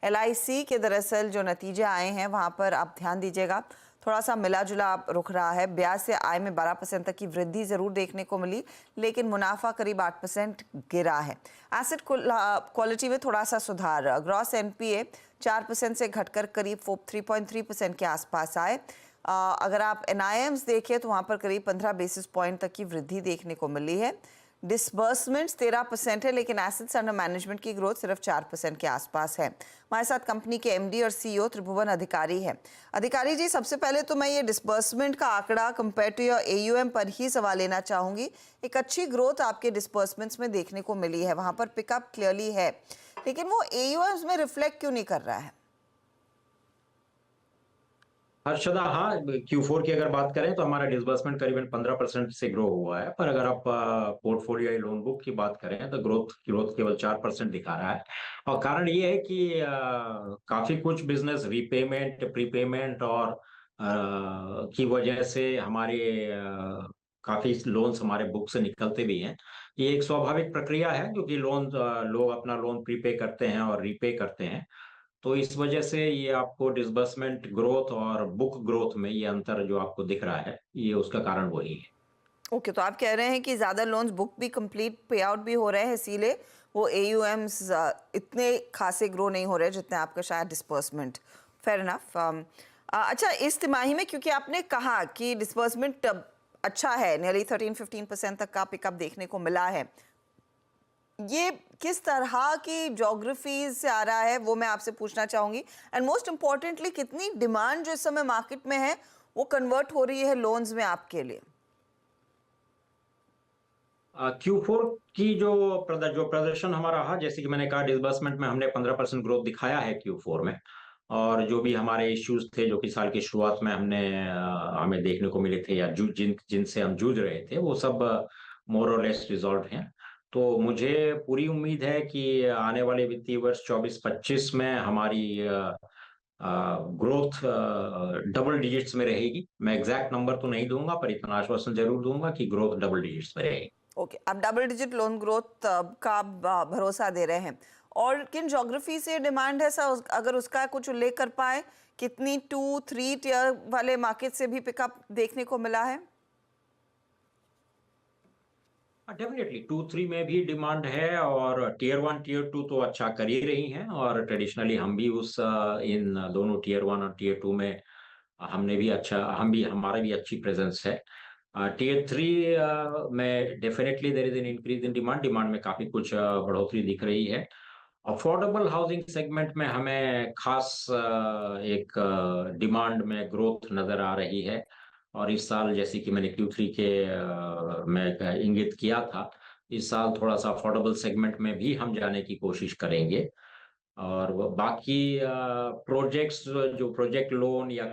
LIC के दरअसल जो नतीजे आए हैं वहां पर आप ध्यान दीजिएगा, थोड़ा सा मिला जुला रुख रहा है। ब्याज से आय में 12% तक की वृद्धि जरूर देखने को मिली, लेकिन मुनाफा करीब 8% गिरा है। एसेट क्वालिटी में थोड़ा सा सुधार, ग्रॉस NPA 4% से घटकर करीब 3.3% के आसपास आए। अगर आप NIMs देखें तो वहां पर करीब 15 बेसिस पॉइंट तक की वृद्धि देखने को मिली है। डिसबर्समेंट्स 13% है, लेकिन एसेट्स अंडर मैनेजमेंट की ग्रोथ सिर्फ 4% के आसपास है। हमारे साथ कंपनी के MD और CEO त्रिभुवन अधिकारी है। अधिकारी जी, सबसे पहले तो मैं ये डिसबर्समेंट का आंकड़ा कंपेयर टू योर AUM पर ही सवाल लेना चाहूंगी। एक अच्छी ग्रोथ आपके डिसबर्समेंट्स में देखने को मिली है, वहां पर पिकअप क्लियरली है, लेकिन वो AUMs में रिफ्लेक्ट क्यों नहीं कर रहा है? हर्षदा, हाँ, Q4 की अगर बात करें तो हमारा डिसबर्समेंट करीबन 15% से ग्रो हुआ है, पर अगर आप पोर्टफोलियो या लोन बुक की बात करें तो ग्रोथ केवल 4% दिखा रहा है। और कारण ये है कि काफी कुछ बिजनेस रीपेमेंट, प्रीपेमेंट और की वजह से हमारे काफी लोन्स हमारे बुक से निकलते भी हैं। ये एक स्वाभाविक प्रक्रिया है, क्योंकि लोग अपना लोन प्रीपे करते हैं और रीपे करते हैं। तो इस वजह से ये आपको डिसबर्समेंट ग्रोथ और बुक ग्रोथ में ये अंतर जो आपको दिख रहा है, ये उसका कारण वही है। ओके, तो आप कह रहे हैं कि ज्यादा लोन्स बुक भी कंप्लीट पे आउट भी हो रहे हैं, इसीलिए वो AUMs इतने खासे ग्रो नहीं हो रहे जितने आपका शायद डिस्बर्समेंट। Fair enough. अच्छा, इस तिमाही में क्योंकि आपने कहा कि डिस्बर्समेंट अच्छा है, नियरली 13-15% तक का पिकअप देखने को मिला है, ये किस तरह की ज्योग्राफीज से आ रहा है वो मैं आपसे पूछना चाहूंगी। एंड मोस्ट इम्पोर्टेंटली, कितनी डिमांड जो इस समय मार्केट में है वो कन्वर्ट हो रही है लोन्स में आपके लिए? Q4 की जो प्रदर्शन हमारा रहा, जैसे कि मैंने कहा, डिसबर्समेंट में हमने 15% ग्रोथ दिखाया है Q4 में। और जो भी हमारे इश्यूज थे जो कि साल की शुरुआत में हमें देखने को मिले थे, या जिनसे हम जूझ रहे थे, वो सब मोर और लेस रिजॉल्व हैं। तो मुझे पूरी उम्मीद है कि आने वाले वित्तीय वर्ष 24-25 में हमारी ग्रोथ डबल डिजिट्स में रहेगी। मैं एग्जैक्ट नंबर तो नहीं दूंगा, पर इतना आश्वासन जरूर दूंगा कि ग्रोथ डबल डिजिट्स में रहेगी। ओके, आप डबल डिजिट लोन ग्रोथ का आप भरोसा दे रहे हैं। और किन ज्योग्राफी से डिमांड है सर, अगर उसका कुछ उल्लेख कर पाए? कितनी 2-3 टियर वाले मार्केट से भी पिकअप देखने को मिला है? डेफिनेटली 2-3 में भी डिमांड है, और टीयर 1 टीयर 2 तो अच्छा कर ही रही हैं। और ट्रेडिशनली हम भी इन दोनों टीयर 1 और टीयर 2 में हमारा भी अच्छी प्रेजेंस है। टीयर 3 में definitely there is an increase in demand में काफी कुछ बढ़ोतरी दिख रही है। अफोर्डेबल हाउसिंग सेगमेंट में हमें खास एक डिमांड में ग्रोथ नजर आ रही है। और इस साल, जैसे कि मैंने Q3 में इंगित किया था, इस साल थोड़ा सा अफोर्डेबल सेगमेंट में भी हम जाने की कोशिश करेंगे। और बाकी प्रोजेक्ट्स, जो प्रोजेक्ट लोन या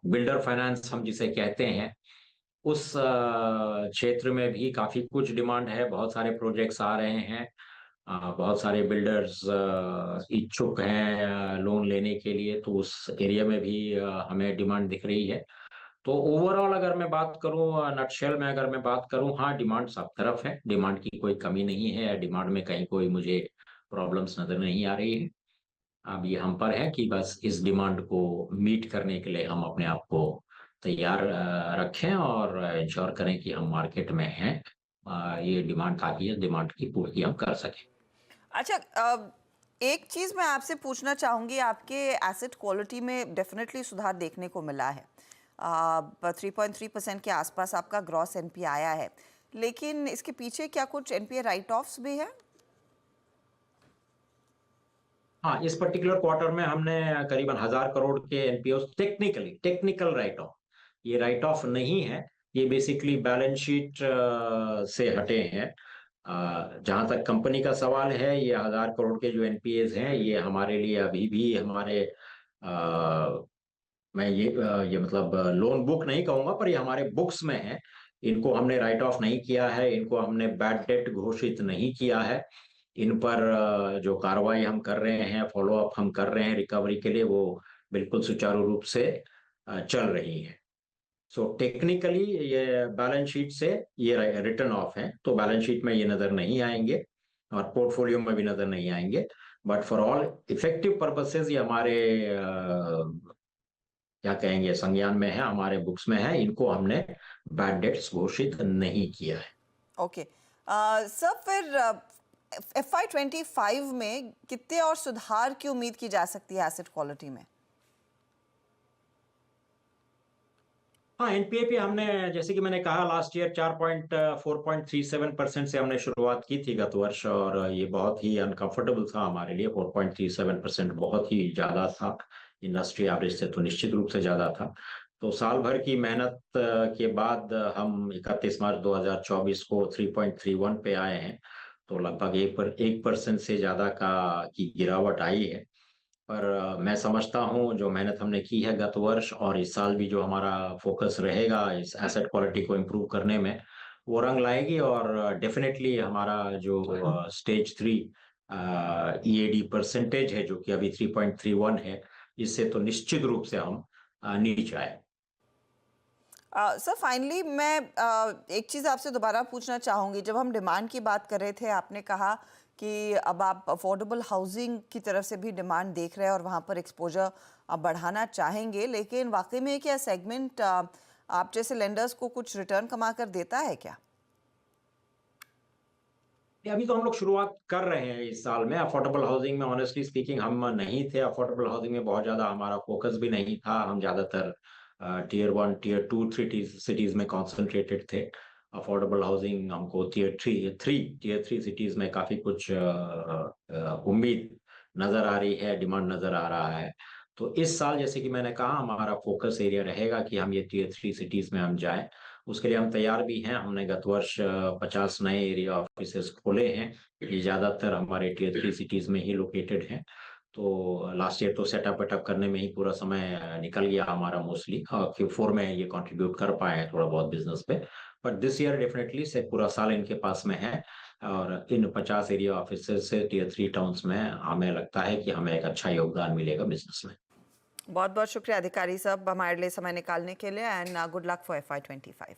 बिल्डर फाइनेंस हम जिसे कहते हैं, उस क्षेत्र में भी काफी कुछ डिमांड है। बहुत सारे प्रोजेक्ट्स आ रहे हैं, बहुत सारे बिल्डर्स इच्छुक हैं लोन लेने के लिए, तो उस एरिया में भी हमें डिमांड दिख रही है। तो ओवरऑल अगर मैं बात करूं, नटशेल में अगर मैं बात करूं, हाँ, डिमांड सब तरफ है, डिमांड की कोई कमी नहीं है, डिमांड में कहीं कोई मुझे प्रॉब्लम्स नजर नहीं आ रही है। अब ये हम पर है कि बस इस डिमांड को मीट करने के लिए हम अपने आप को तैयार रखें और इंश्योर करें कि हम मार्केट में हैं। ये डिमांड काफी है, डिमांड की पूर्ति हम कर सकें। अच्छा, एक चीज मैं आपसे पूछना चाहूंगी, आपके एसेट क्वालिटी में डेफिनेटली सुधार देखने को मिला है। 3.3% के आसपास आपका ग्रॉस NPA आया है, लेकिन इसके पीछे क्या कुछ NPA राइट ऑफ्स भी है? हाँ, इस पर्टिकुलर क्वार्टर में हमने करीबन 1,000 करोड़ के एनपीओ टेक्निकल राइट ऑफ, ये राइट ऑफ नहीं है, ये बेसिकली बैलेंस शीट से हटे हैं। जहां तक कंपनी का सवाल है, ये 1,000 करोड़ के जो एनपीएज हैं, ये हमारे लिए अभी भी हमारे मैं ये मतलब लोन बुक नहीं कहूंगा, पर ये हमारे बुक्स में है। इनको हमने राइट ऑफ नहीं किया है, इनको हमने बैड डेट घोषित नहीं किया है। इन पर जो कार्रवाई हम कर रहे हैं, फॉलो अप हम कर रहे हैं रिकवरी के लिए, वो बिल्कुल सुचारू रूप से चल रही है। सो टेक्निकली ये बैलेंस शीट से ये रिटर्न ऑफ है, तो बैलेंस शीट में ये नजर नहीं आएंगे और पोर्टफोलियो में भी नजर नहीं आएंगे। But for all effective purposes ये हमारे क्या कहेंगे संज्ञान में है, हमारे बुक्स में है, इनको हमने बैड डेट्स घोषित नहीं किया है। ओके सर, फिर FY25 में कितने और सुधार की उम्मीद की जा सकती है एसेट क्वालिटी में? हाँ, एनपीए पे हमने जैसे कि मैंने कहा लास्ट ईयर 4.37% से हमने शुरुआत की थी गत वर्ष, और ये बहुत ही अनकंफर्टेबल था हमारे लिए। 4.37% बहुत ही ज्यादा था, इंडस्ट्री एवरेज से तो निश्चित रूप से ज्यादा था। तो साल भर की मेहनत के बाद हम 31 मार्च 2024 को 3.31 पे आए हैं। तो लगभग 1% से ज्यादा की गिरावट आई है। पर मैं समझता हूँ जो मेहनत हमने की है गत वर्ष और इस साल भी जो हमारा फोकस रहेगा इस एसेट क्वालिटी को इम्प्रूव करने में, वो रंग लाएगी। और डेफिनेटली हमारा जो स्टेज 3 ईएडी परसेंटेज है जो कि अभी 3.31 है, इससे तो निश्चित रूप से हम नीचे आए। सर फाइनली मैं एक चीज़ आपसे दोबारा पूछना चाहूँगी। जब हम डिमांड की बात कर रहे थे, आपने कहा कि अब आप अफोर्डेबल हाउसिंग की तरफ से भी डिमांड देख रहे हैं और वहाँ पर एक्सपोजर आप बढ़ाना चाहेंगे, लेकिन वाकई में क्या सेगमेंट आप जैसे लेंडर्स को कुछ रिटर्न कमा कर देता है क्या? अभी तो हम लोग शुरुआत कर रहे हैं इस साल में। अफोर्डेबल हाउसिंग में ऑनेस्टली स्पीकिंग हम नहीं थे। अफोर्डेबल हाउसिंग में बहुत ज्यादा हमारा फोकस भी नहीं था। हम ज्यादातर टीयर 1 टीयर 2 सिटीज में कॉन्सेंट्रेटेड थे। अफोर्डेबल हाउसिंग हमको टीयर 3 सिटीज में काफी कुछ उम्मीद नजर आ रही है, डिमांड नजर आ रहा है। तो इस साल जैसे कि मैंने कहा हमारा फोकस एरिया रहेगा कि हम ये टीयर 3 सिटीज में हम जाएं। उसके लिए हम तैयार भी हैं। हमने गत वर्ष 50 नए एरिया ऑफिसेस खोले हैं। ये ज्यादातर हमारे टीयर 3 सिटीज में ही लोकेटेड हैं। तो लास्ट ईयर तो सेटअप वेटअप करने में ही पूरा समय निकल गया हमारा मोस्टली। Q4 में ये कंट्रीब्यूट कर पाए हैं थोड़ा बहुत बिजनेस पे। बट दिस ईयर डेफिनेटली से पूरा साल इनके पास में है, और इन 50 एरिया ऑफिसेस से टीयर 3 टाउन्स में हमें लगता है कि हमें एक अच्छा योगदान मिलेगा बिजनेस में। बहुत बहुत शुक्रिया अधिकारी साहब हमारे लिए समय निकालने के लिए, and good luck for FY25।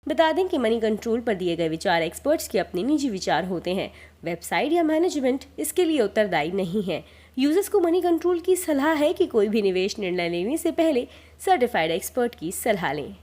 बता दें कि मनी कंट्रोल पर दिए गए विचार एक्सपर्ट्स के अपने निजी विचार होते हैं। वेबसाइट या मैनेजमेंट इसके लिए उत्तरदायी नहीं है। यूजर्स को मनी कंट्रोल की सलाह है कि कोई भी निवेश निर्णय लेने से पहले सर्टिफाइड एक्सपर्ट की सलाह लें।